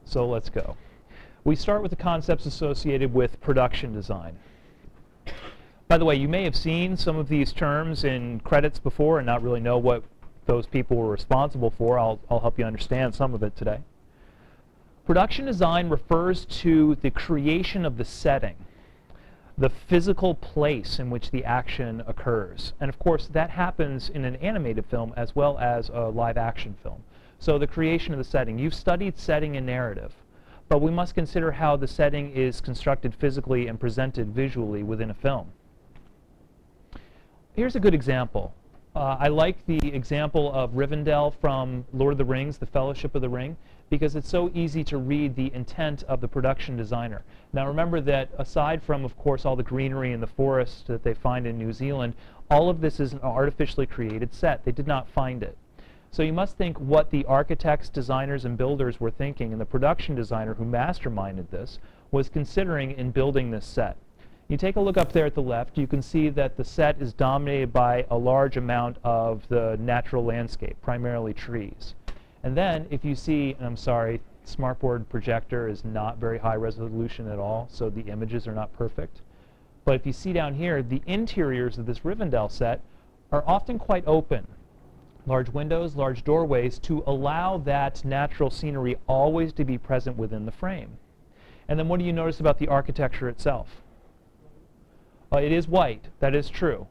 So let's go. We start with the concepts associated with production design. By the way, you may have seen some of these terms in credits before and not really know what those people were responsible for. I'll help you understand some of it today. Production design refers to the creation of the setting, the physical place in which the action occurs. And of course, that happens in an animated film as well as a live action film. So the creation of the setting. You've studied setting and narrative, but we must consider how the setting is constructed physically and presented visually within a film. Here's a good example. I like the example of Rivendell from Lord of the Rings, The Fellowship of the Ring, because it's so easy to read the intent of the production designer. Now remember that aside from, of course, all the greenery and the forest that they find in New Zealand, all of this is an artificially created set. They did not find it. So you must think what the architects, designers, and builders were thinking, and the production designer who masterminded this was considering in building this set. You take a look up there at the left, you can see that the set is dominated by a large amount of the natural landscape, primarily trees. And then if you see, and I'm sorry, smartboard projector is not very high resolution at all, so the images are not perfect. But if you see down here, the interiors of this Rivendell set are often quite open. Large windows, large doorways to allow that natural scenery always to be present within the frame. And then what do you notice about the architecture itself? It is white, that is true.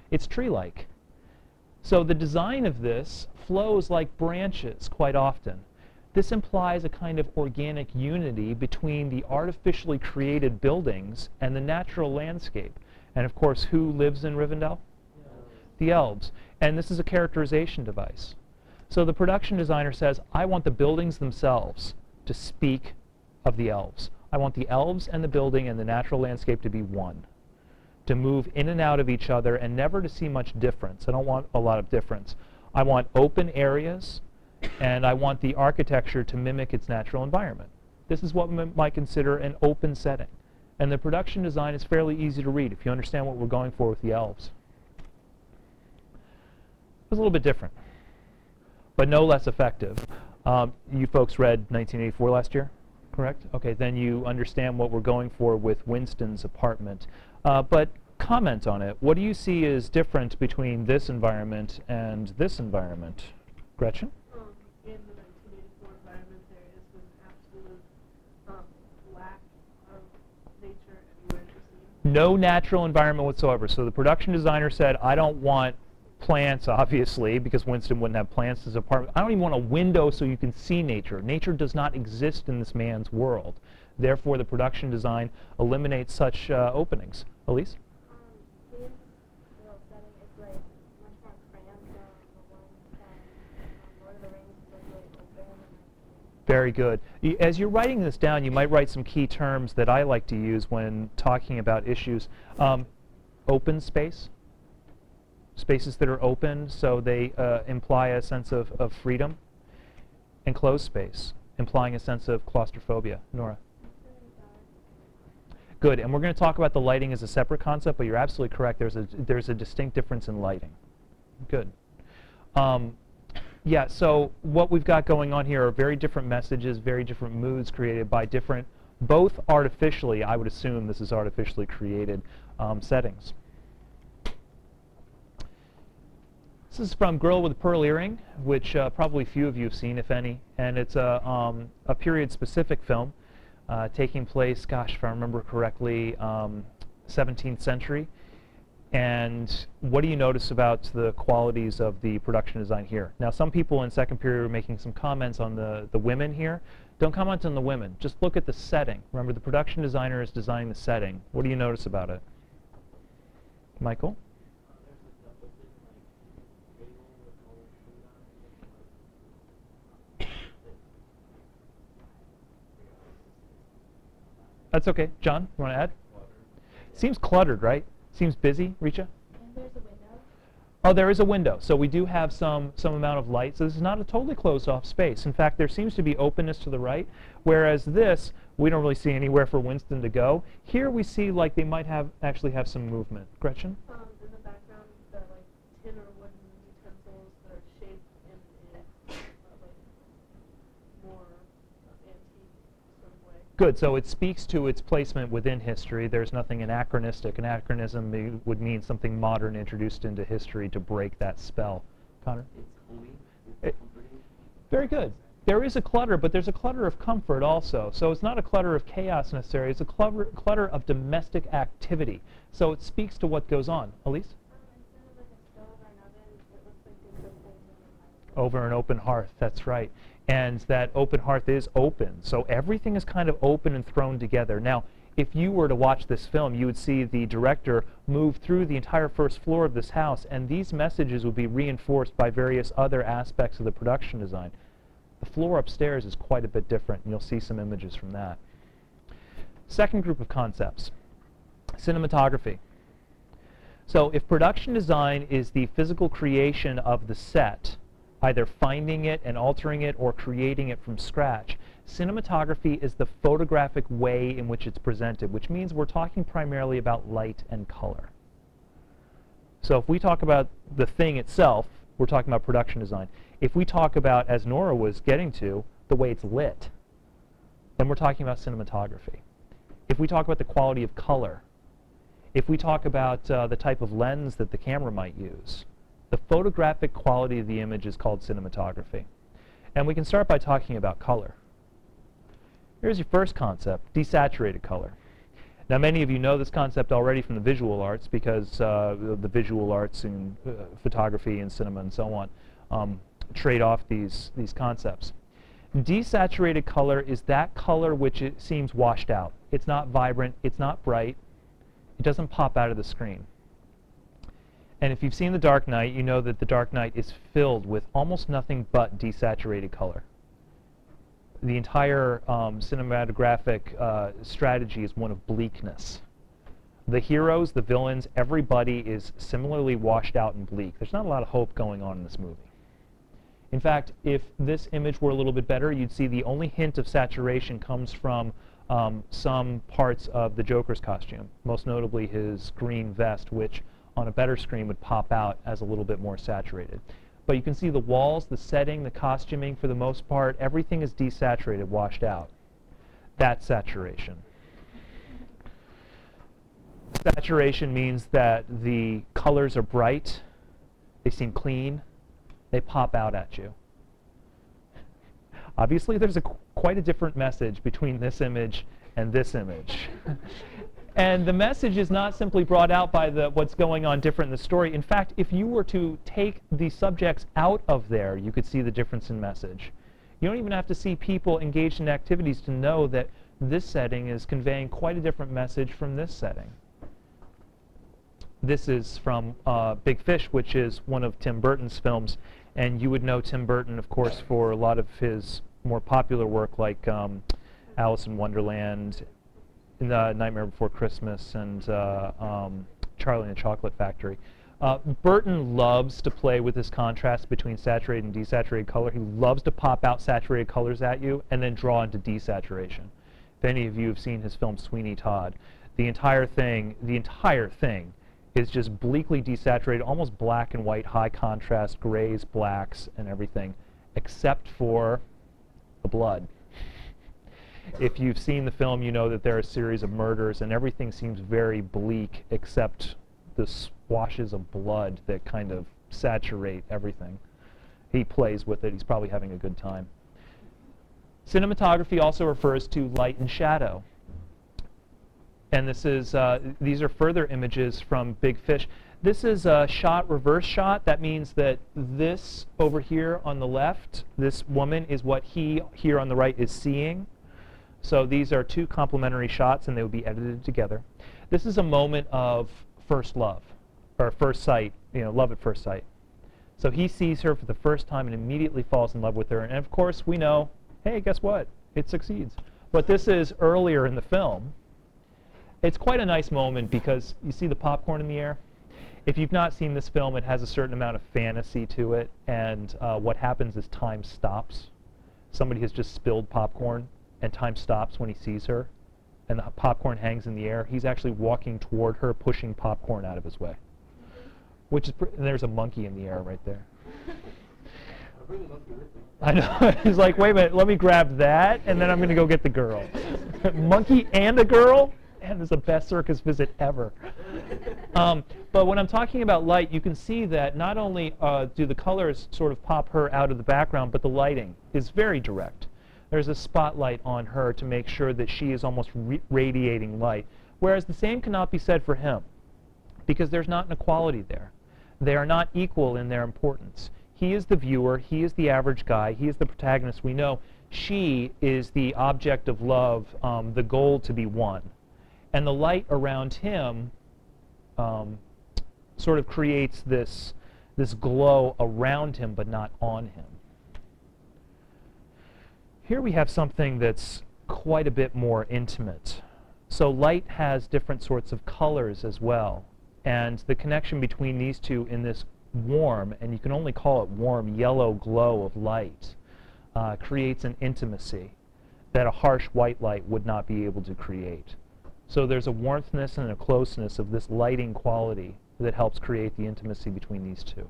It's tree-like. So the design of this flows like branches quite often. This implies a kind of organic unity between the artificially created buildings and the natural landscape. And of course, who lives in Rivendell? The elves. And this is a characterization device. So the production designer says, I want the buildings themselves to speak of the elves. I want the elves and the building and the natural landscape to be one, to move in and out of each other and never to see much difference. I don't want a lot of difference. I want open areas, and I want the architecture to mimic its natural environment. This is what we might consider an open setting. And the production design is fairly easy to read if you understand what we're going for with the elves. It was a little bit different, but no less effective. You folks read 1984 last year, correct? Okay, then you understand what we're going for with Winston's apartment. But comment on it. What do you see is different between this environment and this environment? Gretchen? In the 1984 environment, there is an absolute lack of nature anywhere to see. No natural environment whatsoever. So the production designer said, I don't want plants, obviously, because Winston wouldn't have plants in his apartment. I don't even want a window so you can see nature. Nature does not exist in this man's world. Therefore, the production design eliminates such openings. Elise? The industrial setting is like much more cramped than the one from Lord of the Rings is like really open. Very good. As you're writing this down, you might write some key terms that I like to use when talking about issues. Open space. Spaces that are open, so they imply a sense of freedom. And closed space, implying a sense of claustrophobia. Nora? Good, and we're going to talk about the lighting as a separate concept, but you're absolutely correct. There's a distinct difference in lighting. Good. Yeah, so what we've got going on here are very different messages, very different moods created by different, both artificially, I would assume this is artificially created, settings. This is from Girl with a Pearl Earring, which probably few of you have seen, if any, and it's a period-specific film. Taking place, gosh, if I remember correctly, 17th century. And what do you notice about the qualities of the production design here? Now, some people in second period were making some comments on the women here. Don't comment on the women. Just look at the setting. Remember, the production designer is designing the setting. What do you notice about it? Michael? That's okay. John, you want to add? Seems cluttered, right? Seems busy. Richa? And there's a window. Oh, there is a window. So we do have some amount of light. So this is not a totally closed off space. In fact, there seems to be openness to the right, whereas this, we don't really see anywhere for Winston to go. Here we see like they might actually have some movement. Gretchen? In the background, the like tin or wooden utensils that are shaped in a like more Good. So it speaks to its placement within history. There's nothing anachronistic. Anachronism would mean something modern introduced into history to break that spell. Connor? It's homey. It- It's comforting. Very good. There is a clutter, but there's a clutter of comfort also. So it's not a clutter of chaos necessarily. It's a clutter of domestic activity. So it speaks to what goes on. Elise? Instead of like a stove or an oven, it looks like they put things in the Over an open hearth, that's right. And that open hearth is open. So everything is kind of open and thrown together. Now, if you were to watch this film, you would see the director move through the entire first floor of this house, and these messages would be reinforced by various other aspects of the production design. The floor upstairs is quite a bit different, and you'll see some images from that. Second group of concepts, cinematography. So if production design is the physical creation of the set, either finding it and altering it or creating it from scratch, cinematography is the photographic way in which it's presented, which means we're talking primarily about light and color. So if we talk about the thing itself, we're talking about production design. If we talk about, as Nora was getting to, the way it's lit, then we're talking about cinematography. If we talk about the quality of color, if we talk about the type of lens that the camera might use, the photographic quality of the image is called cinematography. And we can start by talking about color. Here's your first concept, desaturated color. Now many of you know this concept already from the visual arts because the visual arts and photography and cinema and so on trade off these concepts. Desaturated color is that color which it seems washed out. It's not vibrant, it's not bright, it doesn't pop out of the screen. And if you've seen The Dark Knight, you know that The Dark Knight is filled with almost nothing but desaturated color. The entire cinematographic strategy is one of bleakness. The heroes, the villains, everybody is similarly washed out and bleak. There's not a lot of hope going on in this movie. In fact, if this image were a little bit better, you'd see the only hint of saturation comes from some parts of the Joker's costume, most notably his green vest, which on a better screen would pop out as a little bit more saturated. But you can see the walls, the setting, the costuming, for the most part, everything is desaturated, washed out. That's saturation. Saturation means that the colors are bright, they seem clean, they pop out at you. Obviously, there's quite a different message between this image and this image. And the message is not simply brought out by what's going on different in the story. In fact, if you were to take the subjects out of there, you could see the difference in message. You don't even have to see people engaged in activities to know that this setting is conveying quite a different message from this setting. This is from Big Fish, which is one of Tim Burton's films. And you would know Tim Burton, of course, for a lot of his more popular work like Alice in Wonderland, Nightmare Before Christmas, and Charlie and the Chocolate Factory. Burton loves to play with this contrast between saturated and desaturated color. He loves to pop out saturated colors at you and then draw into desaturation. If any of you have seen his film Sweeney Todd, the entire thing is just bleakly desaturated, almost black and white, high contrast, grays, blacks, and everything, except for the blood. If you've seen the film, you know that there are a series of murders, and everything seems very bleak except the swashes of blood that kind of saturate everything. He plays with it. He's probably having a good time. Cinematography also refers to light and shadow. And this is these are further images from Big Fish. This is a reverse shot. That means that this over here on the left, this woman, is what he here on the right is seeing. So these are two complementary shots, and they will be edited together. This is a moment of first love, or first sight, love at first sight. So he sees her for the first time and immediately falls in love with her. And of course, we know, hey, guess what? It succeeds. But this is earlier in the film. It's quite a nice moment because you see the popcorn in the air. If you've not seen this film, it has a certain amount of fantasy to it, and what happens is time stops. Somebody has just spilled popcorn, and time stops when he sees her, and the popcorn hangs in the air. He's actually walking toward her, pushing popcorn out of his way. And there's a monkey in the air right there. bring the monkey with me. I know. He's like, wait a minute, let me grab that, and then I'm going to go get the girl. Monkey and a girl? Man, this is the best circus visit ever. But when I'm talking about light, you can see that not only do the colors sort of pop her out of the background, but the lighting is very direct. There's a spotlight on her to make sure that she is almost radiating light. Whereas the same cannot be said for him, because there's not an equality there. They are not equal in their importance. He is the viewer, he is the average guy, he is the protagonist we know. She is the object of love, the goal to be won. And the light around him sort of creates this glow around him, but not on him. Here we have something that's quite a bit more intimate. So light has different sorts of colors as well. And the connection between these two in this warm, and you can only call it warm, yellow glow of light, creates an intimacy that a harsh white light would not be able to create. So there's a warmthness and a closeness of this lighting quality that helps create the intimacy between these two.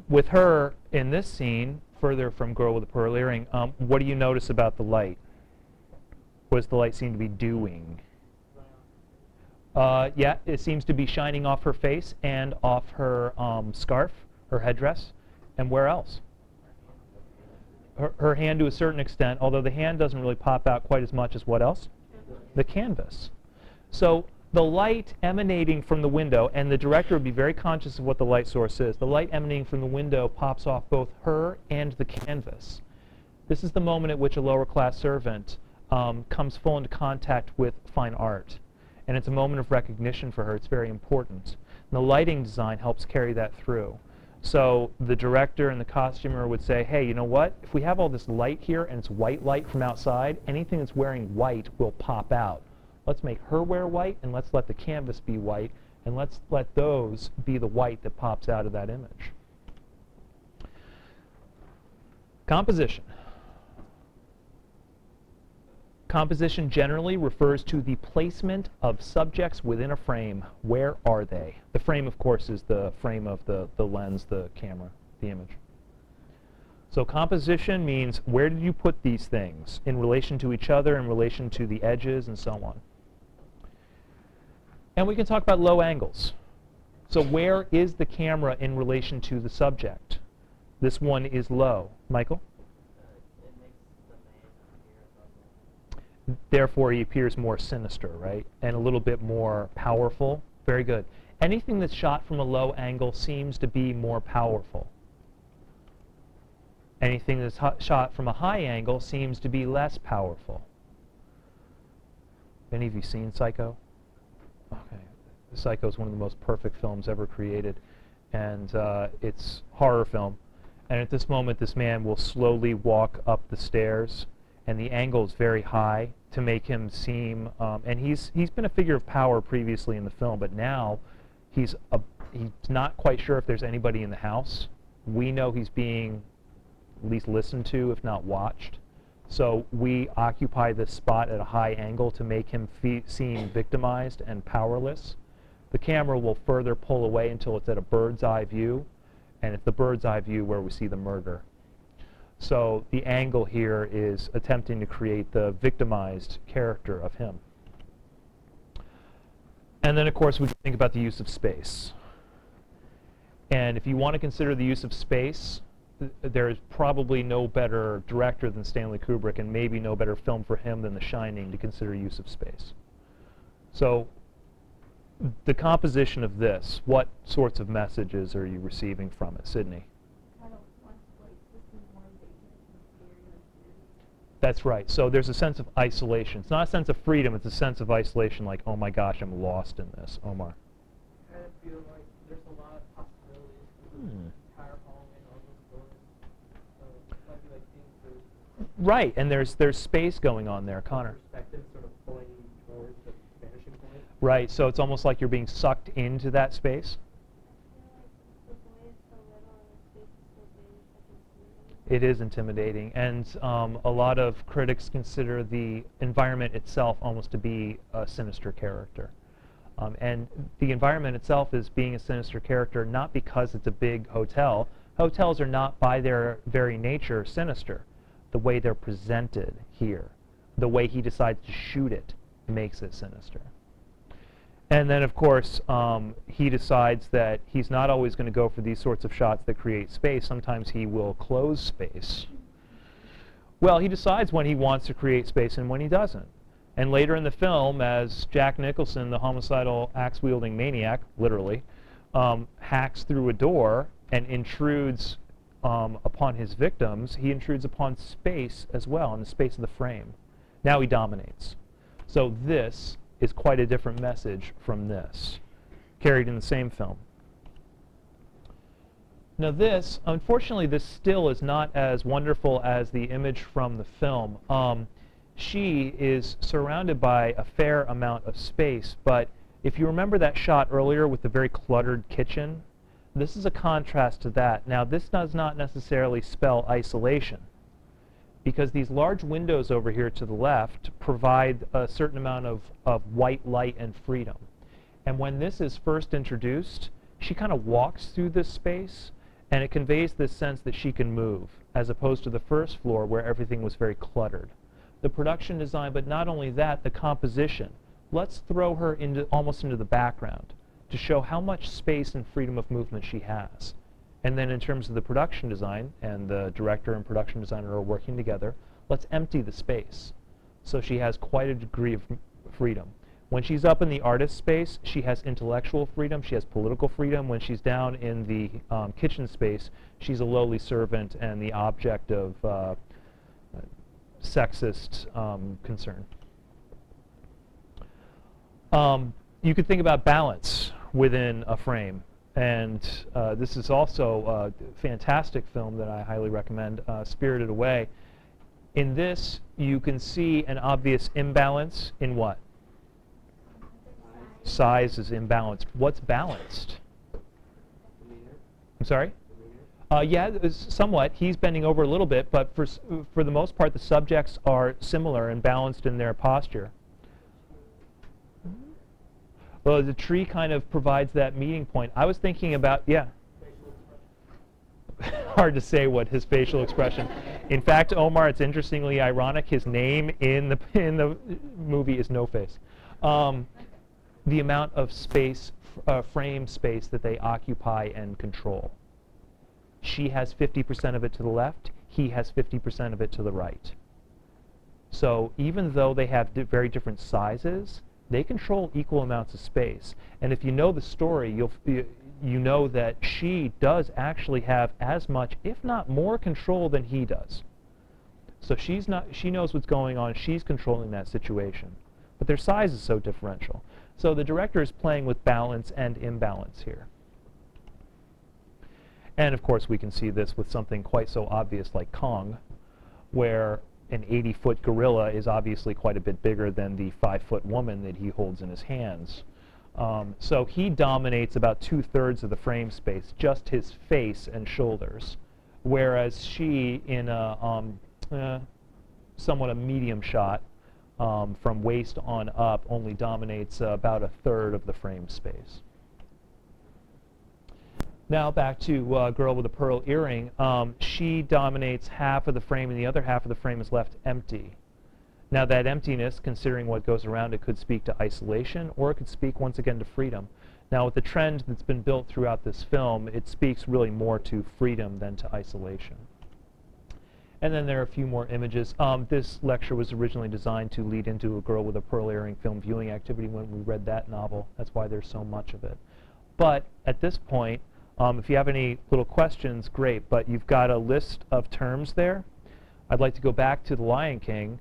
With her in this scene, further from Girl with a Pearl Earring, what do you notice about the light? What does the light seem to be doing? Yeah, it seems to be shining off her face and off her scarf, her headdress, and where else? Her hand to a certain extent, although the hand doesn't really pop out quite as much as what else? The canvas. So the light emanating from the window, and the director would be very conscious of what the light source is, the light emanating from the window pops off both her and the canvas. This is the moment at which a lower class servant comes full into contact with fine art. And it's a moment of recognition for her. It's very important. And the lighting design helps carry that through. So the director and the costumer would say, hey, you know what? If we have all this light here and it's white light from outside, anything that's wearing white will pop out. Let's make her wear white, and let's let the canvas be white, and let's let those be the white that pops out of that image. Composition. Composition generally refers to the placement of subjects within a frame. Where are they? The frame, of course, is the frame of the lens, the camera, the image. So composition means where did you put these things in relation to each other, in relation to the edges, and so on. And we can talk about low angles. So where is the camera in relation to the subject? This one is low. Michael? Therefore, he appears more sinister, right? And a little bit more powerful. Very good. Anything that's shot from a low angle seems to be more powerful. Anything that's shot from a high angle seems to be less powerful. Any of you seen Psycho? Okay. Psycho is one of the most perfect films ever created. And it's a horror film. And at this moment, this man will slowly walk up the stairs, and the angle is very high to make him seem, and he's been a figure of power previously in the film, but now he's not quite sure if there's anybody in the house. We know he's being at least listened to, if not watched. So we occupy this spot at a high angle to make him seem victimized and powerless. The camera will further pull away until it's at a bird's eye view, and it's the bird's eye view where we see the murder. So the angle here is attempting to create the victimized character of him. And then, of course, we think about the use of space. And if you want to consider the use of space, there is probably no better director than Stanley Kubrick, and maybe no better film for him than The Shining to consider use of space. So the composition of this, what sorts of messages are you receiving from it? Sydney? That's right. So there's a sense of isolation. It's not a sense of freedom. It's a sense of isolation, like, oh my gosh, I'm lost in this. Omar? I kind of feel like there's a lot of possibilities for the entire hallway and all those doors. So it might be like seeing through. Right, and there's space going on there. Connor? Perspective sort of pulling towards the vanishing point. Right, so it's almost like you're being sucked into that space. It is intimidating, and a lot of critics consider the environment itself almost to be a sinister character. And the environment itself is being a sinister character not because it's a big hotel. Hotels are not by their very nature sinister. The way they're presented here, the way he decides to shoot it, makes it sinister. And then, of course, he decides that he's not always going to go for these sorts of shots that create space. Sometimes he will close space. Well, he decides when he wants to create space and when he doesn't. And later in the film, as Jack Nicholson, the homicidal axe-wielding maniac, literally, hacks through a door and intrudes upon his victims, he intrudes upon space as well, in the space of the frame. Now he dominates. So this is quite a different message from this, carried in the same film. Now this, unfortunately, this still is not as wonderful as the image from the film. She is surrounded by a fair amount of space, but if you remember that shot earlier with the very cluttered kitchen, this is a contrast to that. Now this does not necessarily spell isolation, because these large windows over here to the left provide a certain amount of white light and freedom. And when this is first introduced, she kind of walks through this space, and it conveys this sense that she can move, as opposed to the first floor where everything was very cluttered. The production design, but not only that, the composition. Let's throw her almost into the background to show how much space and freedom of movement she has. And then in terms of the production design, and the director and production designer are working together, let's empty the space. So she has quite a degree of freedom. When she's up in the artist space, she has intellectual freedom, she has political freedom. When she's down in the kitchen space, she's a lowly servant and the object of sexist concern. You could think about balance within a frame. And this is also a fantastic film that I highly recommend, Spirited Away. In this, you can see an obvious imbalance in what? Size is imbalanced. What's balanced? I'm sorry? Yeah, somewhat. He's bending over a little bit, but for the most part, the subjects are similar and balanced in their posture. Well, the tree kind of provides that meeting point. I was thinking about, yeah. Hard to say what his facial expression. In fact, Omar, it's interestingly ironic. His name in the movie is No Face. The amount of space, frame space that they occupy and control. She has 50% of it to the left. He has 50% of it to the right. So even though they have very different sizes, they control equal amounts of space. And if you know the story, you know that she does actually have as much, if not more, control than he does. So she knows what's going on. She's controlling that situation. But their size is so differential. So the director is playing with balance and imbalance here. And of course, we can see this with something quite so obvious like Kong, where an 80-foot gorilla is obviously quite a bit bigger than the 5-foot woman that he holds in his hands. So he dominates about 2/3 of the frame space, just his face and shoulders, whereas she, in a somewhat a medium shot, from waist on up, only dominates about 1/3 of the frame space. Now back to Girl with a Pearl Earring. She dominates half of the frame, and the other half of the frame is left empty. Now that emptiness, considering what goes around it, could speak to isolation, or it could speak once again to freedom. Now with the trend that's been built throughout this film, it speaks really more to freedom than to isolation. And then there are a few more images. This lecture was originally designed to lead into a Girl with a Pearl Earring film viewing activity when we read that novel. That's why there's so much of it. But at this point, if you have any little questions, great, but you've got a list of terms there. I'd like to go back to The Lion King,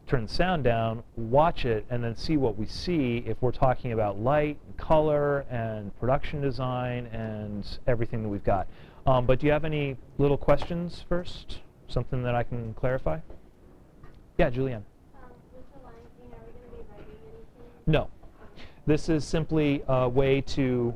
turn the sound down, watch it, and then see what we see if we're talking about light, and color, and production design, and everything that we've got. But do you have any little questions first? Something that I can clarify? Yeah, Julianne. With the Lion King, are we going to be writing anything? No. This is simply a way to